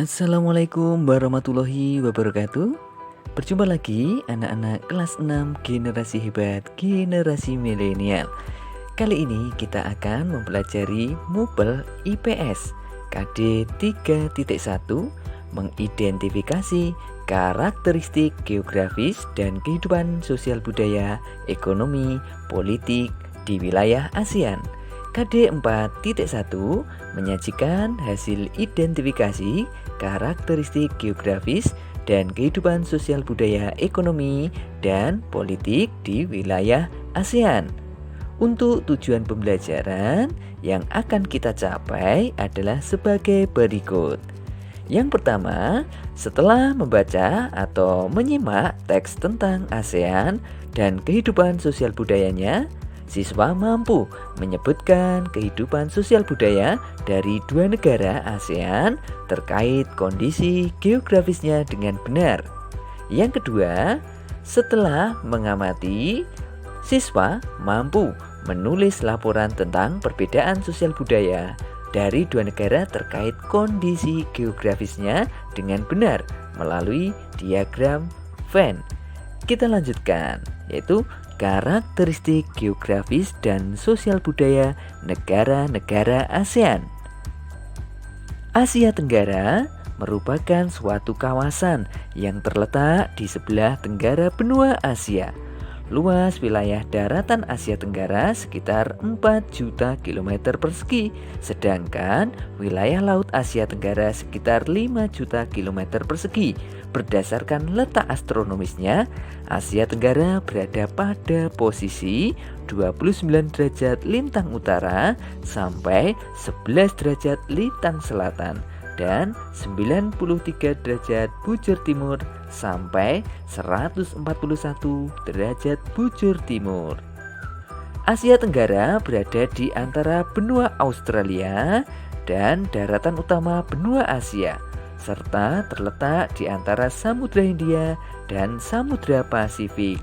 Assalamualaikum warahmatullahi wabarakatuh. Berjumpa lagi anak-anak kelas 6 generasi hebat, generasi milenial. Kali ini kita akan mempelajari MUPEL IPS KD 3.1 mengidentifikasi karakteristik geografis dan kehidupan sosial budaya, ekonomi, politik di wilayah ASEAN. KD 4.1 menyajikan hasil identifikasi karakteristik geografis dan kehidupan sosial budaya, ekonomi, dan politik di wilayah ASEAN. Untuk tujuan pembelajaran yang akan kita capai adalah sebagai berikut. Yang pertama, setelah membaca atau menyimak teks tentang ASEAN dan kehidupan sosial budayanya, siswa mampu menyebutkan kehidupan sosial budaya dari dua negara ASEAN terkait kondisi geografisnya dengan benar. Yang kedua, setelah mengamati, siswa mampu menulis laporan tentang perbedaan sosial budaya dari dua negara terkait kondisi geografisnya dengan benar melalui diagram Venn. Kita lanjutkan, yaitu karakteristik geografis dan sosial budaya negara-negara ASEAN. Asia Tenggara merupakan suatu kawasan yang terletak di sebelah tenggara benua Asia. Luas wilayah daratan Asia Tenggara sekitar 4 juta kilometer persegi, sedangkan wilayah laut Asia Tenggara sekitar 5 juta kilometer persegi. Berdasarkan letak astronomisnya, Asia Tenggara berada pada posisi 29 derajat lintang utara sampai 11 derajat lintang selatan dan 93 derajat bujur timur sampai 141 derajat bujur timur. Asia Tenggara berada di antara benua Australia dan daratan utama benua Asia, serta terletak di antara Samudra Hindia dan Samudra Pasifik.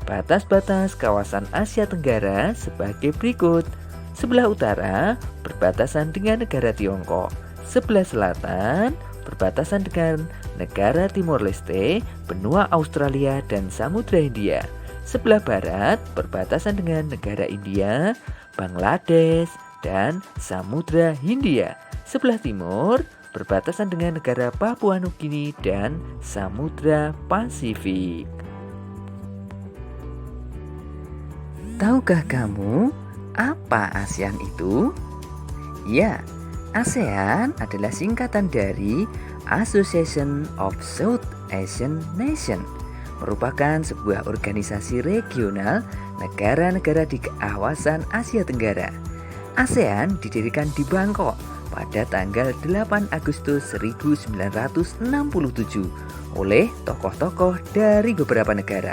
Batas-batas kawasan Asia Tenggara sebagai berikut. Sebelah utara berbatasan dengan negara Tiongkok. Sebelah selatan berbatasan dengan negara Timor Leste, benua Australia dan Samudra Hindia. Sebelah barat berbatasan dengan negara India, Bangladesh dan Samudra Hindia. Sebelah timur berbatasan dengan negara Papua Nugini dan Samudra Pasifik. Tahukah kamu apa ASEAN itu? Ya, ASEAN adalah singkatan dari Association of South Asian Nations, merupakan sebuah organisasi regional negara-negara di kawasan Asia Tenggara. ASEAN didirikan di Bangkok pada tanggal 8 Agustus 1967 oleh tokoh-tokoh dari beberapa negara.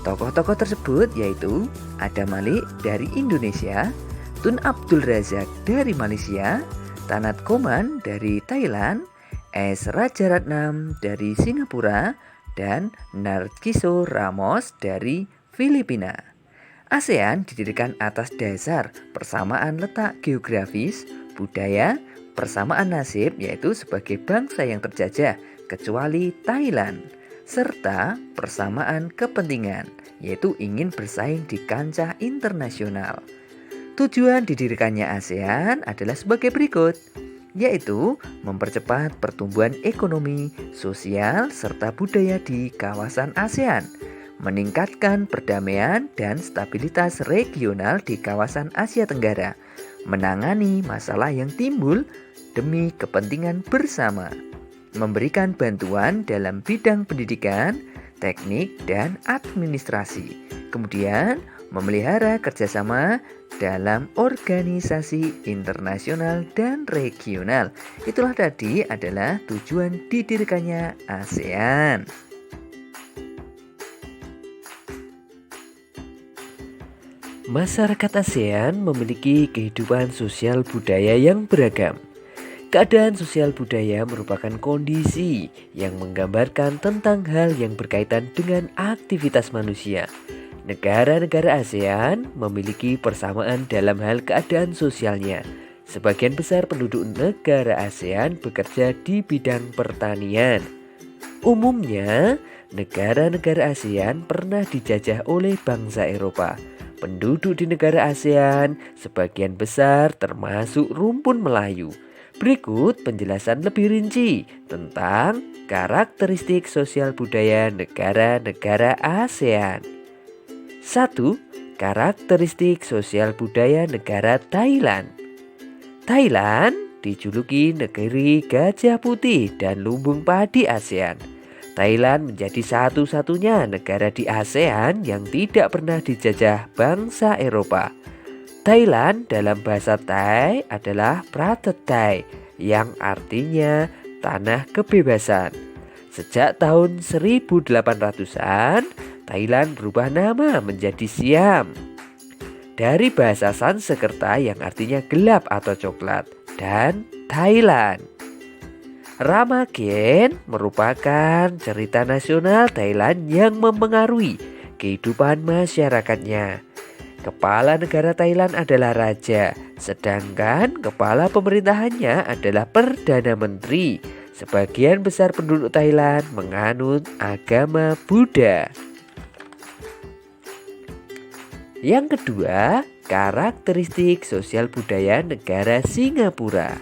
Tokoh-tokoh tersebut yaitu Adam Malik dari Indonesia, Tun Abdul Razak dari Malaysia, Tanat Koman dari Thailand, S. Rajaratnam dari Singapura, dan Narciso Ramos dari Filipina. ASEAN didirikan atas dasar persamaan letak geografis, budaya, persamaan nasib yaitu sebagai bangsa yang terjajah kecuali Thailand, serta persamaan kepentingan yaitu ingin bersaing di kancah internasional. Tujuan didirikannya ASEAN adalah sebagai berikut, yaitu mempercepat pertumbuhan ekonomi, sosial, serta budaya di kawasan ASEAN, meningkatkan perdamaian dan stabilitas regional di kawasan Asia Tenggara, menangani masalah yang timbul demi kepentingan bersama, memberikan bantuan dalam bidang pendidikan, teknik, dan administrasi, kemudian memelihara kerjasama dalam organisasi internasional dan regional. Itulah tadi adalah tujuan didirikannya ASEAN. Masyarakat ASEAN memiliki kehidupan sosial budaya yang beragam. Keadaan sosial budaya merupakan kondisi yang menggambarkan tentang hal yang berkaitan dengan aktivitas manusia. Negara-negara ASEAN memiliki persamaan dalam hal keadaan sosialnya, Sebagian besar penduduk negara ASEAN bekerja di bidang pertanian. Umumnya, negara-negara ASEAN pernah dijajah oleh bangsa Eropa. Penduduk di negara ASEAN sebagian besar termasuk rumpun Melayu. Berikut penjelasan lebih rinci tentang karakteristik sosial budaya negara-negara ASEAN. 1. Karakteristik sosial budaya negara Thailand. Thailand dijuluki negeri gajah putih dan lumbung padi ASEAN. Thailand menjadi satu-satunya negara di ASEAN yang tidak pernah dijajah bangsa Eropa. Thailand dalam bahasa Thai adalah Pratetai yang artinya tanah kebebasan. Sejak tahun 1800-an, Thailand berubah nama menjadi Siam. Dari bahasa Sanskerta yang artinya gelap atau coklat, dan Thailand. Ramagen merupakan cerita nasional Thailand yang mempengaruhi kehidupan masyarakatnya. Kepala negara Thailand adalah raja, sedangkan kepala pemerintahannya adalah Perdana Menteri. Sebagian besar penduduk Thailand menganut agama Buddha. Yang kedua, karakteristik sosial budaya negara Singapura.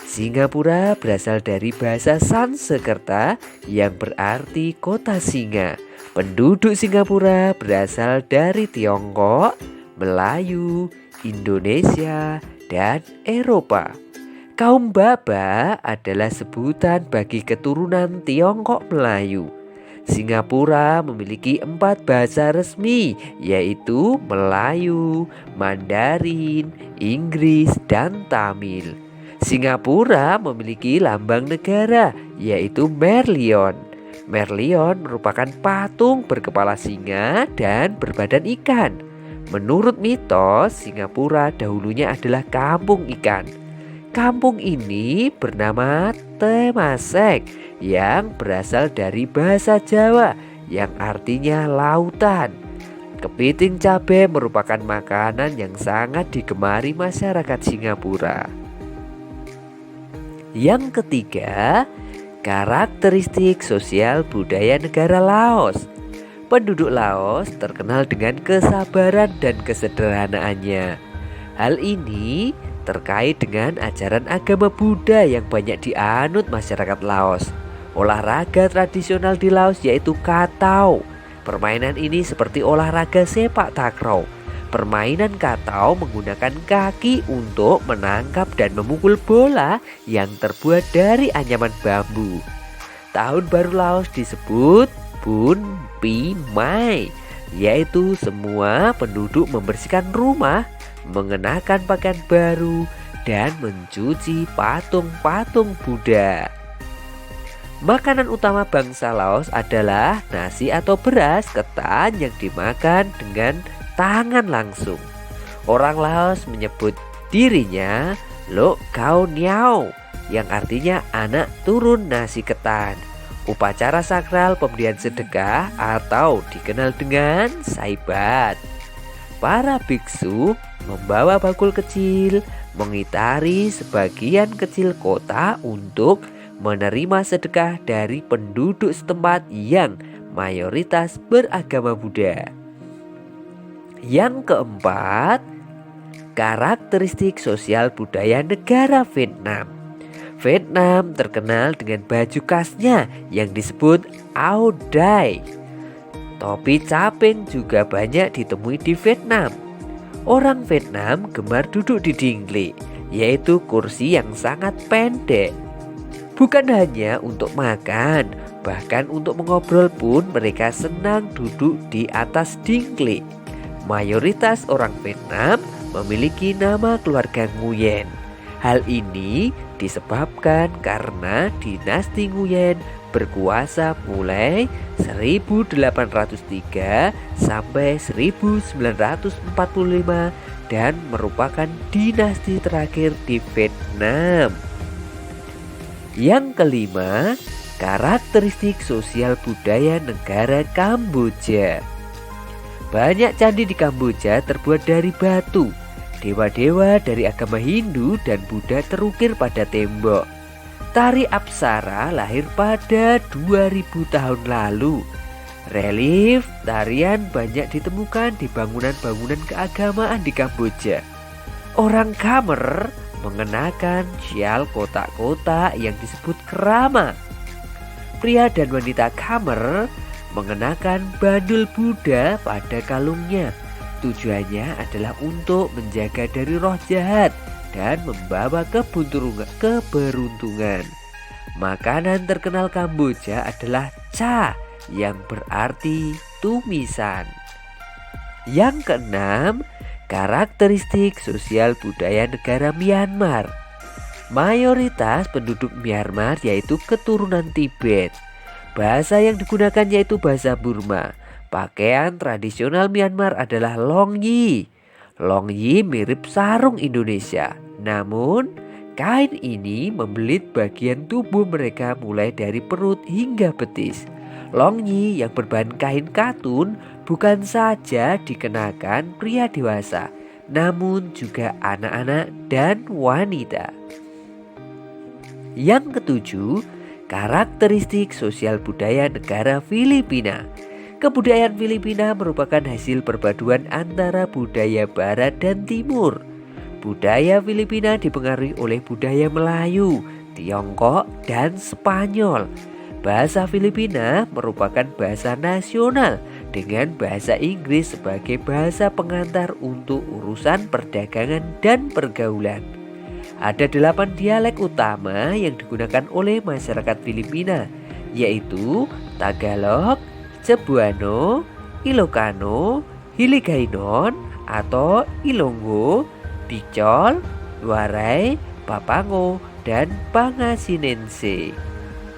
Singapura berasal dari bahasa Sanskerta yang berarti kota singa. Penduduk Singapura berasal dari Tiongkok, Melayu, Indonesia, dan Eropa. Kaum Baba adalah sebutan bagi keturunan Tiongkok Melayu. Singapura memiliki 4 bahasa resmi, yaitu Melayu, Mandarin, Inggris, dan Tamil. Singapura memiliki lambang negara, yaitu Merlion. Merlion merupakan patung berkepala singa dan berbadan ikan. Menurut mitos, Singapura dahulunya adalah kampung ikan. Kampung ini bernama Temasek yang berasal dari bahasa Jawa yang artinya lautan. Kepiting cabai merupakan makanan yang sangat digemari masyarakat Singapura. Yang ketiga, karakteristik sosial budaya negara Laos. Penduduk Laos terkenal dengan kesabaran dan kesederhanaannya. Hal ini terkait dengan ajaran agama Buddha yang banyak dianut masyarakat Laos. Olahraga tradisional di Laos yaitu katau. Permainan ini seperti olahraga sepak takraw. Permainan katau menggunakan kaki untuk menangkap dan memukul bola yang terbuat dari anyaman bambu. Tahun baru Laos disebut Bun Pi Mai, yaitu semua penduduk membersihkan rumah, mengenakan pakaian baru, dan mencuci patung-patung Buddha. Makanan utama bangsa Laos adalah nasi atau beras ketan yang dimakan dengan tangan langsung. Orang Laos menyebut dirinya Lo Khao Niao, yang artinya anak turun nasi ketan. Upacara sakral pemberian sedekah atau dikenal dengan saibat. Para biksu membawa bakul kecil, mengitari sebagian kecil kota untuk menerima sedekah dari penduduk setempat yang mayoritas beragama Buddha. Yang keempat, karakteristik sosial budaya negara Vietnam. Vietnam terkenal dengan baju khasnya yang disebut Áo Dai. Topi caping juga banyak ditemui di Vietnam. Orang Vietnam gemar duduk di dingley, yaitu kursi yang sangat pendek. Bukan hanya untuk makan, bahkan untuk mengobrol pun mereka senang duduk di atas dingley. Mayoritas orang Vietnam memiliki nama keluarga Nguyen. Hal ini disebabkan karena dinasti Nguyen berkuasa mulai 1803 sampai 1945 dan merupakan dinasti terakhir di Vietnam. Yang kelima, karakteristik sosial budaya negara Kamboja. Banyak candi di Kamboja terbuat dari batu. Dewa-dewa dari agama Hindu dan Buddha terukir pada tembok. Tari Apsara lahir pada 2000 tahun lalu. Relief tarian banyak ditemukan di bangunan-bangunan keagamaan di Kamboja. Orang Khmer mengenakan syal kotak-kotak yang disebut kerama. Pria dan wanita Khmer mengenakan bandul Buddha pada kalungnya. Tujuannya adalah untuk menjaga dari roh jahat dan membawa keberuntungan. Makanan terkenal Kamboja adalah cha yang berarti tumisan. Yang keenam, karakteristik sosial budaya negara Myanmar. Mayoritas penduduk Myanmar yaitu keturunan Tibet. Bahasa yang digunakan yaitu bahasa Burma. Pakaian tradisional Myanmar adalah longyi. Longyi mirip sarung Indonesia. Namun, kain ini membelit bagian tubuh mereka mulai dari perut hingga betis. Longyi yang berbahan kain katun bukan saja dikenakan pria dewasa, namun juga anak-anak dan wanita. Yang ketujuh, karakteristik sosial budaya negara Filipina. Kebudayaan Filipina merupakan hasil perpaduan antara budaya barat dan timur. Budaya Filipina dipengaruhi oleh budaya Melayu, Tiongkok, dan Spanyol. Bahasa Filipina merupakan bahasa nasional dengan bahasa Inggris sebagai bahasa pengantar untuk urusan perdagangan dan pergaulan. Ada 8 dialek utama yang digunakan oleh masyarakat Filipina, yaitu Tagalog, Cebuano, Ilocano, Hiligaynon atau Ilonggo, Bicol, Waray, Papango, dan Pangasinense.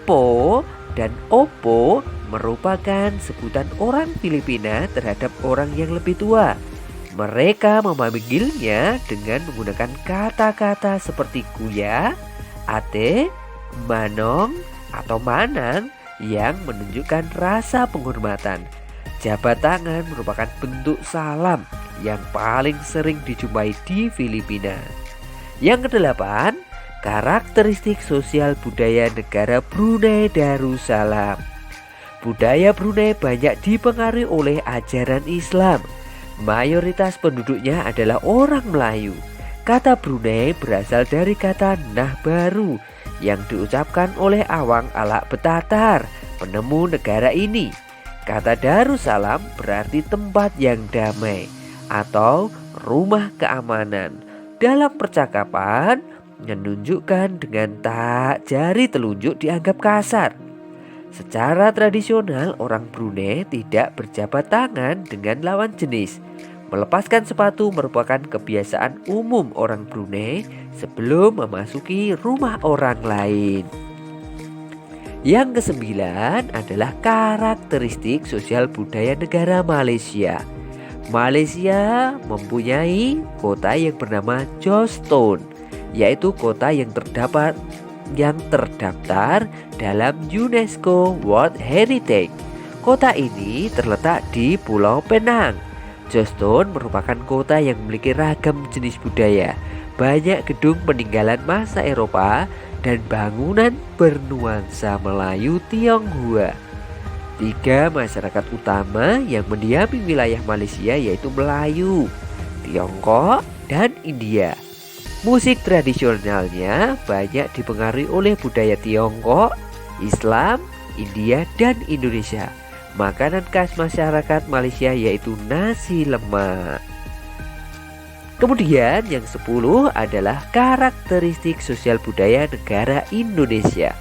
Po dan Opo merupakan sebutan orang Filipina terhadap orang yang lebih tua. Mereka memanggilnya dengan menggunakan kata-kata seperti kuya, ate, manong, atau manang yang menunjukkan rasa penghormatan. Jabat tangan merupakan bentuk salam yang paling sering dijumpai di Filipina. Yang kedelapan, karakteristik sosial budaya negara Brunei Darussalam. Budaya Brunei banyak dipengaruhi oleh ajaran Islam. Mayoritas penduduknya adalah orang Melayu. Kata Brunei berasal dari kata nah baru yang diucapkan oleh Awang Alak Betatar, penemu negara ini. Kata Darussalam berarti tempat yang damai atau rumah keamanan. Dalam percakapan, menunjukkan dengan tak jari telunjuk dianggap kasar. Secara tradisional, orang Brunei tidak berjabat tangan dengan lawan jenis. Melepaskan sepatu merupakan kebiasaan umum orang Brunei sebelum memasuki rumah orang lain. Yang kesembilan adalah karakteristik sosial budaya negara Malaysia. Malaysia mempunyai kota yang bernama Johnstone, yaitu kota yang terdaftar dalam UNESCO World Heritage. Kota ini terletak di Pulau Penang. Johnstone merupakan kota yang memiliki ragam jenis budaya, banyak gedung peninggalan masa Eropa, dan bangunan bernuansa Melayu Tionghoa. 3 masyarakat utama yang mendiami wilayah Malaysia yaitu Melayu, Tiongkok, dan India. Musik tradisionalnya banyak dipengaruhi oleh budaya Tiongkok, Islam, India, dan Indonesia. Makanan khas masyarakat Malaysia yaitu nasi lemak. Kemudian yang 10 adalah karakteristik sosial budaya negara Indonesia.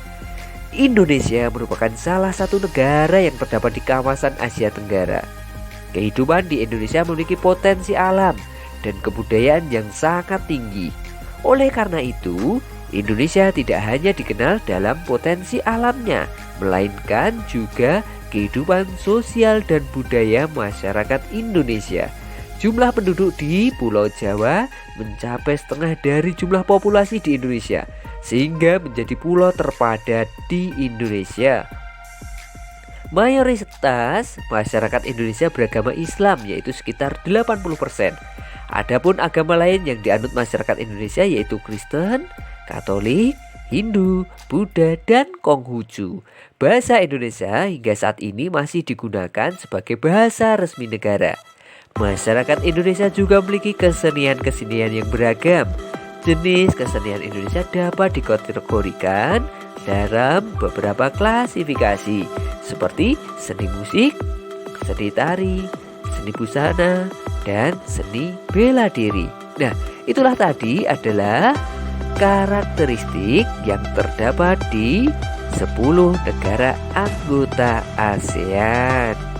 Indonesia merupakan salah satu negara yang terdapat di kawasan Asia Tenggara. Kehidupan di Indonesia memiliki potensi alam dan kebudayaan yang sangat tinggi. Oleh karena itu, Indonesia tidak hanya dikenal dalam potensi alamnya, melainkan juga kehidupan sosial dan budaya masyarakat Indonesia. Jumlah penduduk di Pulau Jawa mencapai setengah dari jumlah populasi di Indonesia, sehingga menjadi pulau terpadat di Indonesia. Mayoritas masyarakat Indonesia beragama Islam, yaitu sekitar 80%. Adapun agama lain yang dianut masyarakat Indonesia yaitu Kristen, Katolik, Hindu, Buddha, dan Konghucu. Bahasa Indonesia hingga saat ini masih digunakan sebagai bahasa resmi negara. Masyarakat Indonesia juga memiliki kesenian-kesenian yang beragam. Jenis kesenian Indonesia dapat dikategorikan dalam beberapa klasifikasi seperti seni musik, seni tari, seni busana, dan seni bela diri. Nah, itulah tadi adalah karakteristik yang terdapat di 10 negara anggota ASEAN.